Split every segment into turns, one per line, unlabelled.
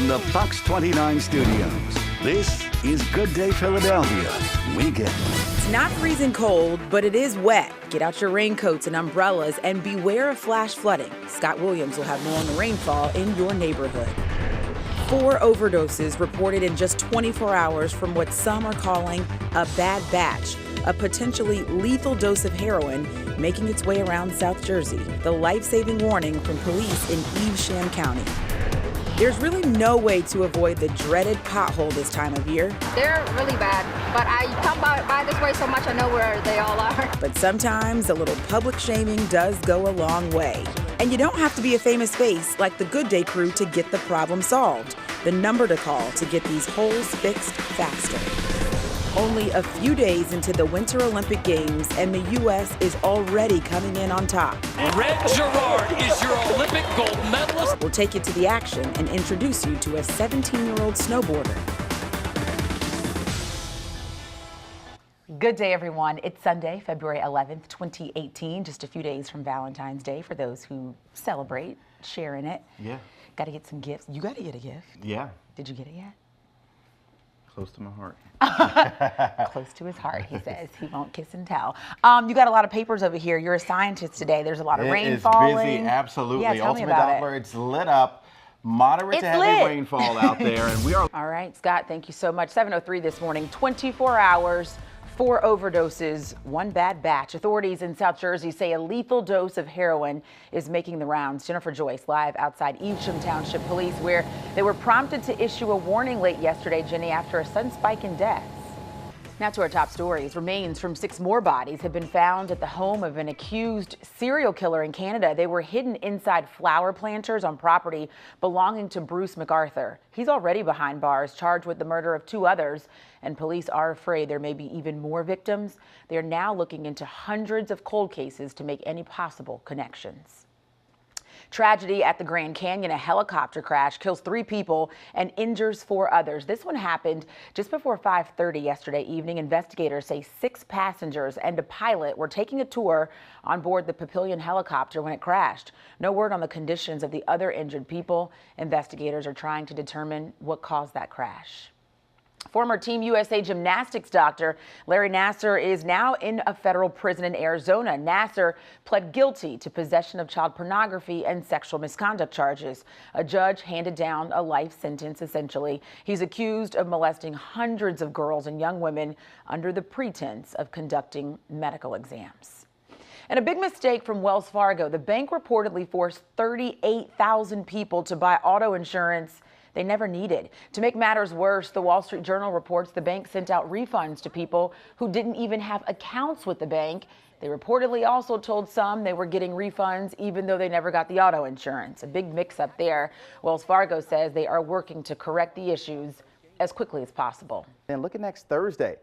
From the Fox 29 studios, this is Good Day Philadelphia Weekend.
It's not freezing cold, but it is wet. Get out your raincoats and umbrellas and beware of flash flooding. Scott Williams will have more on the rainfall in your neighborhood. 4 overdoses reported in just 24 hours from what some are calling a bad batch, a potentially lethal dose of heroin making its way around South Jersey. The life-saving warning from police in Evesham County. There's really no way to avoid the dreaded pothole this time of year.
They're really bad, but I come by this way so much I know where they all are.
But sometimes a little public shaming does go a long way. And you don't have to be a famous face like the Good Day crew to get the problem solved. The number to call to get these holes fixed faster. Only a few days into the Winter Olympic Games, and the U.S. is already coming in on top.
Red Gerard is your Olympic gold medalist.
We'll take you to the action and introduce you to a 17-year-old snowboarder. Good day, everyone. It's Sunday, February 11th, 2018, just a few days from Valentine's Day for those who celebrate, sharing it.
Yeah.
Got to get some gifts. You got to get a gift.
Yeah.
Did you get it yet?
Close to my heart.
Close to his heart, he says. He won't kiss and tell. You got a lot of papers over here. You're a scientist today. There's a lot of rain falling.
It is busy, absolutely.
Yeah, tell me
Ultimate
about
Doppler, it's lit up. Moderate to heavy rainfall out there, and we are.
All right, Scott, thank you so much. 7:03 this morning, 24 hours. 4 overdoses, 1 bad batch. Authorities in South Jersey say a lethal dose of heroin is making the rounds. Jennifer Joyce live outside Evesham Township Police, where they were prompted to issue a warning late yesterday, Jenny, after a sudden spike in deaths. Now to our top stories. Remains from 6 more bodies have been found at the home of an accused serial killer in Canada. They were hidden inside flower planters on property belonging to Bruce MacArthur. He's already behind bars, charged with the murder of 2 others, and police are afraid there may be even more victims. They are now looking into hundreds of cold cases to make any possible connections. Tragedy at the Grand Canyon. A helicopter crash kills 3 people and injures 4 others. This one happened just before 5:30 yesterday evening. Investigators say 6 passengers and a pilot were taking a tour on board the Papillion helicopter when it crashed. No word on the conditions of the other injured people. Investigators are trying to determine what caused that crash. Former Team USA gymnastics doctor Larry Nassar is now in a federal prison in Arizona. Nassar pled guilty to possession of child pornography and sexual misconduct charges. A judge handed down a life sentence, essentially. He's accused of molesting hundreds of girls and young women under the pretense of conducting medical exams. And a big mistake from Wells Fargo. The bank reportedly forced 38,000 people to buy auto insurance they never needed. To make matters worse, the Wall Street Journal reports the bank sent out refunds to people who didn't even have accounts with the bank. They reportedly also told some they were getting refunds even though they never got the auto insurance. A big mix-up there. Wells Fargo says they are working to correct the issues as quickly as possible.
And look at next Thursday,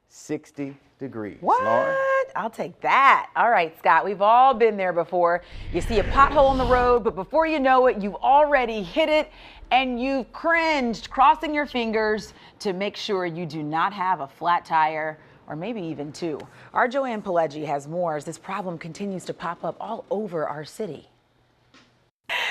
60 degrees.
What?
Lauren?
I'll take that. All right, Scott, we've all been there before. You see a pothole on the road, but before you know it, you've already hit it and you've cringed, crossing your fingers to make sure you do not have a flat tire or maybe even 2. Our Joanne Pileggi has more as this problem continues to pop up all over our city.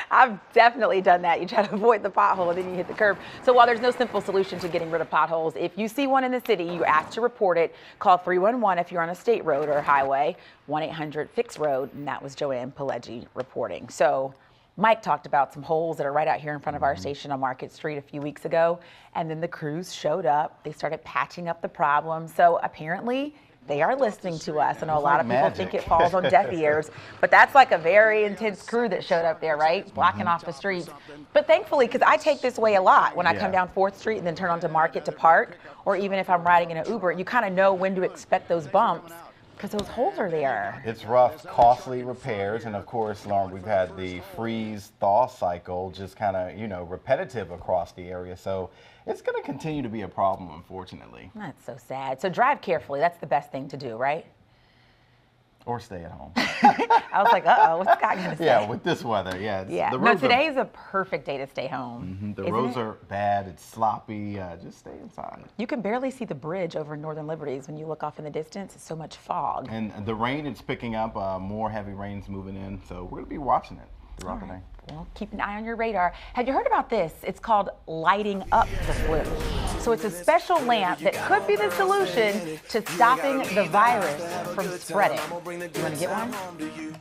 I've definitely done that. You try to avoid the pothole and then you hit the curb. So while there's no simple solution to getting rid of potholes, if you see one in the city, you're asked to report it. Call 311 if you're on a state road or a highway, 1-800-FIX-ROAD, and that was Joanne Pileggi reporting. So Mike talked about some holes that are right out here in front of our station on Market Street a few weeks ago, and then the crews showed up. They started patching up the problem. So apparently they are listening to us. I know a lot of people think it falls on deaf ears, but that's like a very intense crew that showed up there, right? Blocking off the streets. But thankfully, because I take this way a lot when I come down 4th Street and then turn onto Market to park, or even if I'm riding in an Uber, you kind of know when to expect those bumps because those holes are there.
It's rough, costly repairs, and of course, Lauren, we've had the freeze-thaw cycle just kind of, repetitive across the area. So it's going to continue to be a problem, unfortunately.
That's so sad. So drive carefully. That's the best thing to do, right?
Or stay at home.
I was like, uh-oh, what's Scott going to say?
Yeah, with this weather, yeah.
Yeah, no, today is a perfect day to stay home.
The roads are bad, it's sloppy, just stay inside.
You can barely see the bridge over Northern Liberties when you look off in the distance. It's so much fog.
And the rain is picking up, more heavy rains moving in, so we're going to be watching it throughout the day.
Well, keep an eye on your radar. Have you heard about this? It's called lighting up the flu. So it's a special lamp that could be the solution to stopping the virus from spreading. You want to get one?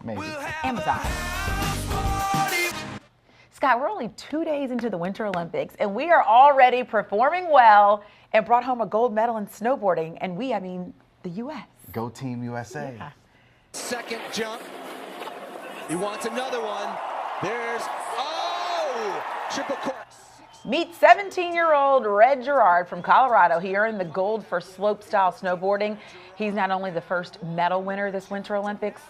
Maybe.
Amazon. Scott, we're only 2 days into the Winter Olympics, and we are already performing well and brought home a gold medal in snowboarding. And we, I mean, the U.S.
Go Team USA.
Yeah.
Second jump. He wants another one. There's, triple cork.
Meet 17-year-old Red Gerard from Colorado. He earned the gold for slope-style snowboarding. He's not only the first medal winner this Winter Olympics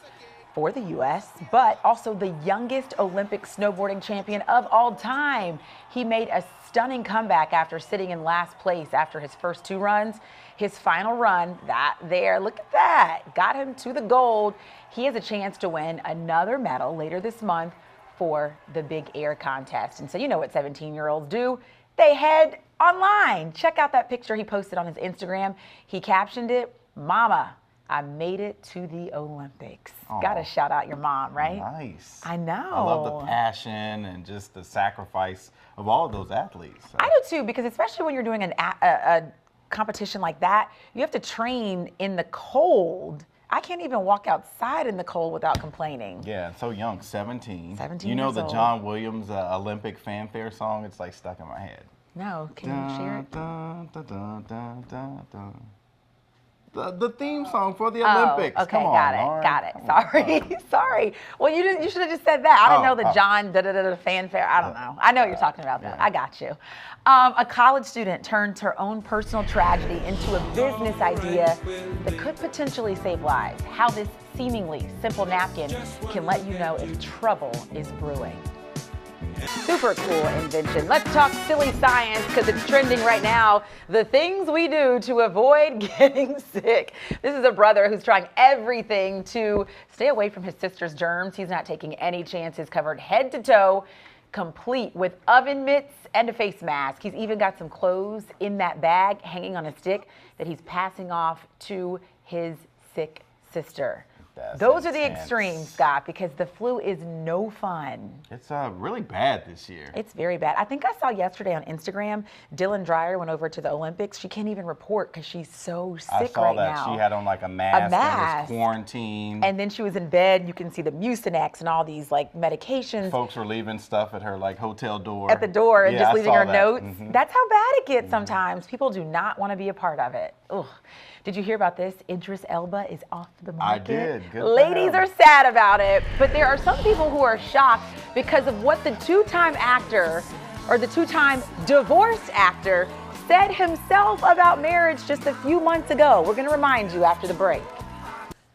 for the U.S., but also the youngest Olympic snowboarding champion of all time. He made a stunning comeback after sitting in last place after his first 2 runs. His final run, look at that, got him to the gold. He has a chance to win another medal later this month for the big air contest. And so you know what 17-year-olds do. They head online. Check out that picture he posted on his Instagram. He captioned it, "Mama, I made it to the Olympics." Got to shout out your mom, right?
Nice.
I know.
I love the passion and just the sacrifice of all of those athletes. So.
I do too, because especially when you're doing a competition like that, you have to train in the cold. I can't even walk outside in the cold without complaining.
Yeah, so young, 17.
17
You know
years
the
old.
John Williams Olympic fanfare song? It's like stuck in my head.
No, can you share it?
Dun, dun, dun, dun, dun, dun. The theme song for the Olympics.
Oh, okay,
Come on,
got it,
Lauren.
got it.
Come on.
Sorry. Well, you should have just said that. I didn't know the
oh.
John fanfare. I don't know. I know you're talking about that.
Yeah.
I got you. A college student turned her own personal tragedy into a business idea that could potentially save lives. How this seemingly simple napkin can let you know if trouble is brewing. Super cool invention. Let's talk silly science because it's trending right now. The things we do to avoid getting sick. This is a brother who's trying everything to stay away from his sister's germs. He's not taking any chances, covered head to toe, complete with oven mitts and a face mask. He's even got some clothes in that bag hanging on a stick that he's passing off to his sick sister. Those are the
intense.
extremes, Scott, because the flu is no fun.
It's really bad this year.
It's very bad. I think I saw yesterday on Instagram, Dylan Dreyer went over to the Olympics. She can't even report because she's so sick
I saw
right
that.
now.
She had on like a mask,
mask.
and was quarantined.
And then she was in bed. You can see the Mucinex and all these like medications
Folks were leaving stuff at her like hotel door.
at the door and
Yeah,
just
I
leaving
saw
her
that.
notes.
Mhm.
That's how bad it gets sometimes. People do not want to be a part of it. Ugh. Did you hear about this? Idris Elba is off the market.
did. Good for
Ladies
him.
are sad about it, but there are some people who are shocked because of what the two-time actor or the two-time divorced actor said himself about marriage just a few months ago. We're going to remind you after the break.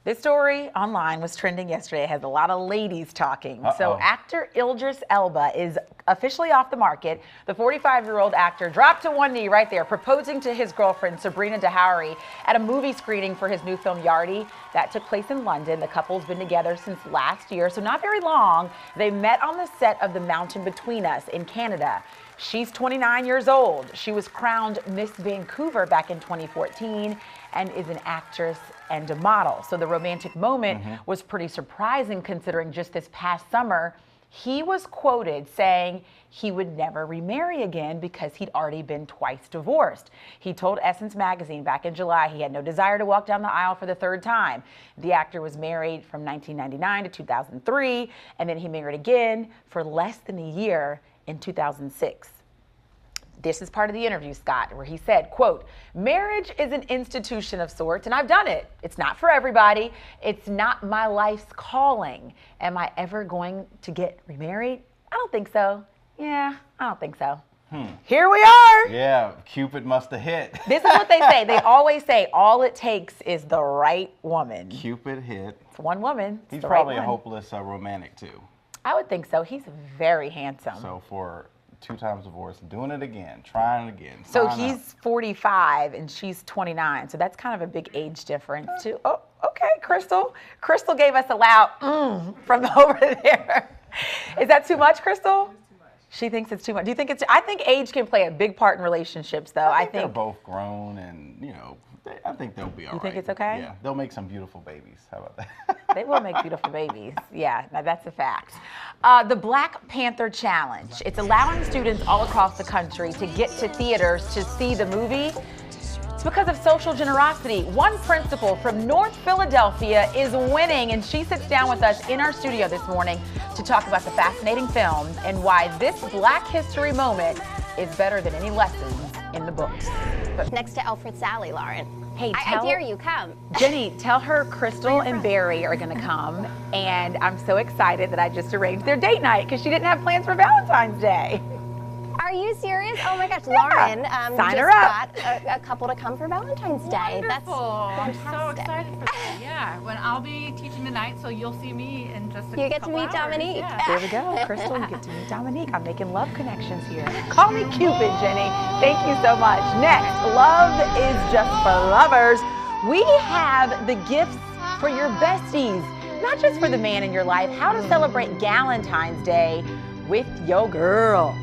This story online was trending yesterday. It has a lot of ladies talking. So actor Idris Elba is officially off the market. The 45-year-old actor dropped to one knee right there, proposing to his girlfriend, Sabrina Dahari, at a movie screening for his new film, Yardie. That took place in London. The couple's been together since last year, so not very long. They met on the set of The Mountain Between Us in Canada. She's 29 years old. She was crowned Miss Vancouver back in 2014 and is an actress and a model. So the romantic moment was pretty surprising considering just this past summer, he was quoted saying he would never remarry again because he'd already been twice divorced. He told Essence magazine back in July he had no desire to walk down the aisle for the third time. The actor was married from 1999 to 2003, and then he married again for less than a year in 2006. This is part of the interview, Scott, where he said, quote, "Marriage is an institution of sorts, and I've done it. It's not for everybody. It's not my life's calling. Am I ever going to get remarried? I don't think so. Yeah, I don't think so." Here we are.
Yeah, Cupid must have hit.
This is what they say. They always say all it takes is the right woman.
Cupid hit.
For one woman. it's
He's
the
probably
right
a
one.
hopeless romantic too.
I would think so. He's very handsome.
So for 2 times divorced, doing it again, trying it again.
So
sign up.
he's 45 and she's 29. So that's kind of a big age difference too. Oh, okay, Crystal. Crystal gave us a loud from over there. Is that too much, Crystal? She thinks it's too much. Do you think it's? I think age can play a big part in relationships, though.
I think they're both grown, and I think they'll be all right.
You think it's okay?
Yeah, they'll make some beautiful babies. How about that?
They will make beautiful babies. Yeah, now that's a fact. The Black Panther Challenge. It's allowing students all across the country to get to theaters to see the movie. It's because of social generosity. One principal from North Philadelphia is winning, and she sits down with us in our studio this morning to talk about the fascinating film and why this Black History moment is better than any lessons in the books. But
next to Alfred Sally, Lauren.
hey,
I dare you, come.
Jenny, tell her Crystal and Barry are going to come, and I'm so excited that I just arranged their date night because she didn't have plans for Valentine's Day.
Are you serious? Oh my gosh, Lauren
Sign her up.
got a couple to come for Valentine's Day.
Wonderful.
That's fantastic.
I'm so excited for that. Yeah, when I'll be teaching tonight, so you'll see me in just a
You get to
couple
meet
hours.
Dominique.
Yeah.
There we go, Crystal, you get to meet Dominique. I'm making love connections here. Call me Cupid, Jenny. Thank you so much. Next, Love is Just for Lovers. We have the gifts for your besties, not just for the man in your life, how to celebrate Galentine's Day with your girl.